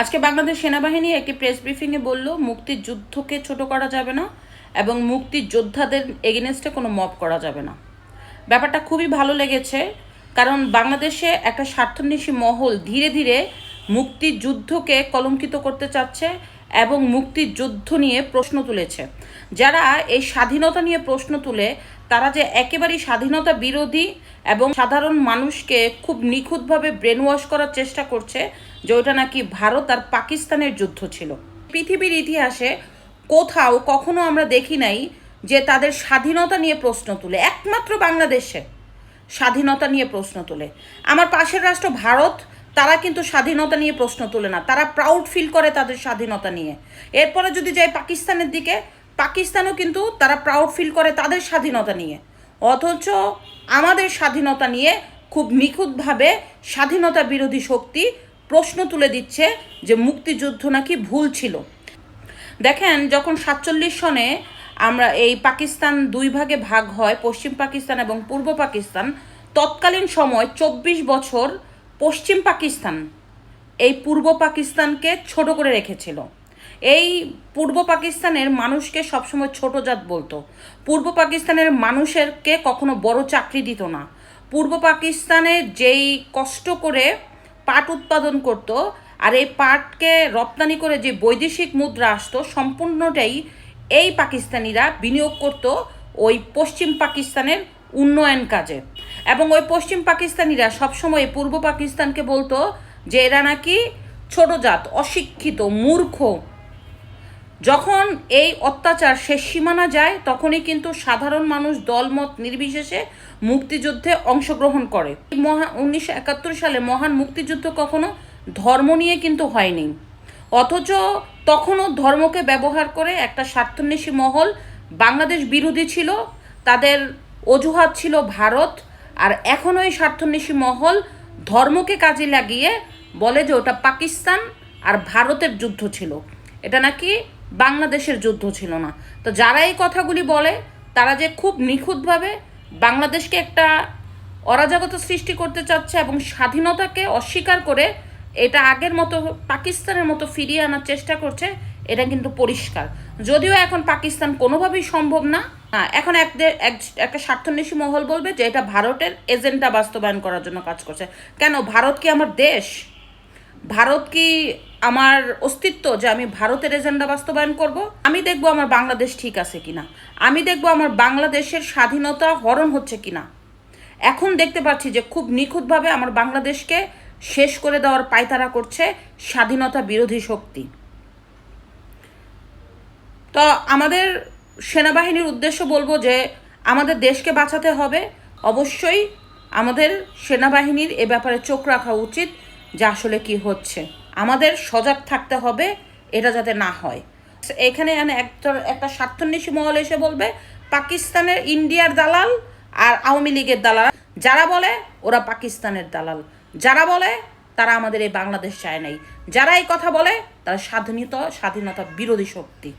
আজকে বাংলাদেশ সেনাবাহিনী একটি প্রেস ব্রিফিংয়ে বলল মুক্তিযুদ্ধকে ছোট করা যাবে না এবং মুক্তিযোদ্ধাদের এগেনস্টে কোনো মব করা যাবে না। ব্যাপারটা খুবই ভালো লেগেছে, কারণ বাংলাদেশে একটা স্বার্থান্বেষী মহল ধীরে ধীরে মুক্তিযুদ্ধকে কলঙ্কিত করতে চাচ্ছে এবং মুক্তিযুদ্ধ নিয়ে প্রশ্ন তুলেছে। যারা এই স্বাধীনতা নিয়ে প্রশ্ন তুলে তারা যে একেবারেই স্বাধীনতা বিরোধী এবং সাধারণ মানুষকে খুব নিখুঁতভাবে ব্রেন ওয়াশ করার চেষ্টা করছে যে ওটা নাকি ভারত আর পাকিস্তানের যুদ্ধ ছিল। পৃথিবীর ইতিহাসে কোথাও কখনো আমরা দেখি নাই যে তাদের স্বাধীনতা নিয়ে প্রশ্ন তুলে, একমাত্র বাংলাদেশে স্বাধীনতা নিয়ে প্রশ্ন তোলে। আমার পাশের রাষ্ট্র ভারত, তারা কিন্তু স্বাধীনতা নিয়ে প্রশ্ন তোলে না, তারা প্রাউড ফিল করে তাদের স্বাধীনতা নিয়ে। এরপরে যদি যাই পাকিস্তানের দিকে, পাকিস্তানও কিন্তু তারা প্রাউড ফিল করে তাদের স্বাধীনতা নিয়ে। অথচ আমাদের স্বাধীনতা নিয়ে খুব নিখুঁতভাবে স্বাধীনতা বিরোধী শক্তি প্রশ্ন তুলে দিচ্ছে যে মুক্তিযুদ্ধ নাকি ভুল ছিল। দেখেন, যখন 47 সনে আমরা এই পাকিস্তান দুই ভাগে ভাগ হয়, পশ্চিম পাকিস্তান এবং পূর্ব পাকিস্তান, তৎকালীন সময় 24 বছর পশ্চিম পাকিস্তান এই পূর্ব পাকিস্তানকে ছোট করে রেখেছিল। এই পূর্ব পাকিস্তানের মানুষকে সবসময় ছোট জাত বলতো। পূর্ব পাকিস্তানের মানুষেরকে কখনো বড় চাকরি দিত না। পূর্ব পাকিস্তানে যেই কষ্ট করে পাট উৎপাদন করত আর এই পাটকে রপ্তানি করে যে বৈদেশিক মুদ্রা আসতো, সম্পূর্ণটাই এই পাকিস্তানিরা বিনিয়োগ করত ওই পশ্চিম পাকিস্তানের উন্নয়ন কাজে। এবং ওই পশ্চিম পাকিস্তানিরা সবসময় পূর্ব পাকিস্তানকে বলতো যে এরা নাকি ছোট জাত, অশিক্ষিত, মূর্খ। যখন এই অত্যাচার শেষ সীমানা যায় তখনই কিন্তু সাধারণ মানুষ দলমত নির্বিশেষে মুক্তিযুদ্ধে অংশগ্রহণ করে। 1971 সালে মহান মুক্তিযুদ্ধ কখনো ধর্ম নিয়ে কিন্তু হয়নি, অথচ তখনও ধর্মকে ব্যবহার করে একটা স্বার্থান্বেষী মহল বাংলাদেশ বিরোধী ছিল, তাদের অজুহাত ছিল ভারত। আর এখনও এই স্বার্থান্বেষী মহল ধর্মকে কাজে লাগিয়ে বলে যে ওটা পাকিস্তান আর ভারতের যুদ্ধ ছিল, এটা নাকি বাংলাদেশের যুদ্ধ ছিল না। তো যারা এই কথাগুলি বলে তারা যে খুব নিখুঁতভাবে বাংলাদেশকে একটা অরাজকতা সৃষ্টি করতে চাচ্ছে এবং স্বাধীনতাকে অস্বীকার করে এটা আগের মতো পাকিস্তানের মতো ফিরিয়ে আনার চেষ্টা করছে, এটা কিন্তু পরিষ্কার। যদিও এখন পাকিস্তান কোনোভাবেই সম্ভব না। এখন একটা স্বার্থান্বেষী মহল বলবে যে এটা ভারতের এজেন্ডা বাস্তবায়ন করার জন্য কাজ করছে। কেন? ভারত কি আমার দেশ? ভারত কি আমার অস্তিত্ব যে আমি ভারতের এজেন্ডা বাস্তবায়ন করব? আমি দেখবো আমার বাংলাদেশ ঠিক আছে কিনা, আমি দেখবো আমার বাংলাদেশের স্বাধীনতা হরণ হচ্ছে কিনা। এখন দেখতে পাচ্ছি যে খুব নিখুঁতভাবে আমার বাংলাদেশকে শেষ করে দেওয়ার পায়তারা করছে স্বাধীনতা বিরোধী শক্তি। তো আমাদের সেনাবাহিনীর উদ্দেশ্য বলবো যে আমাদের দেশকে বাঁচাতে হবে। অবশ্যই আমাদের সেনাবাহিনীর এ ব্যাপারে চোখ রাখা উচিত যে আসলে কি হচ্ছে। আমাদের সজাগ থাকতে হবে এটা যাতে না হয়। এখানে একটা স্বার্থান্বেষী মহল এসে বলবে পাকিস্তানের ইন্ডিয়ার দালাল আর আওয়ামী লীগের দালাল। যারা বলে ওরা পাকিস্তানের দালাল, যারা বলে তারা আমাদের এই বাংলাদেশ চায় নাই, যারা এই কথা বলে তারা স্বাধীনতা বিরোধী শক্তি।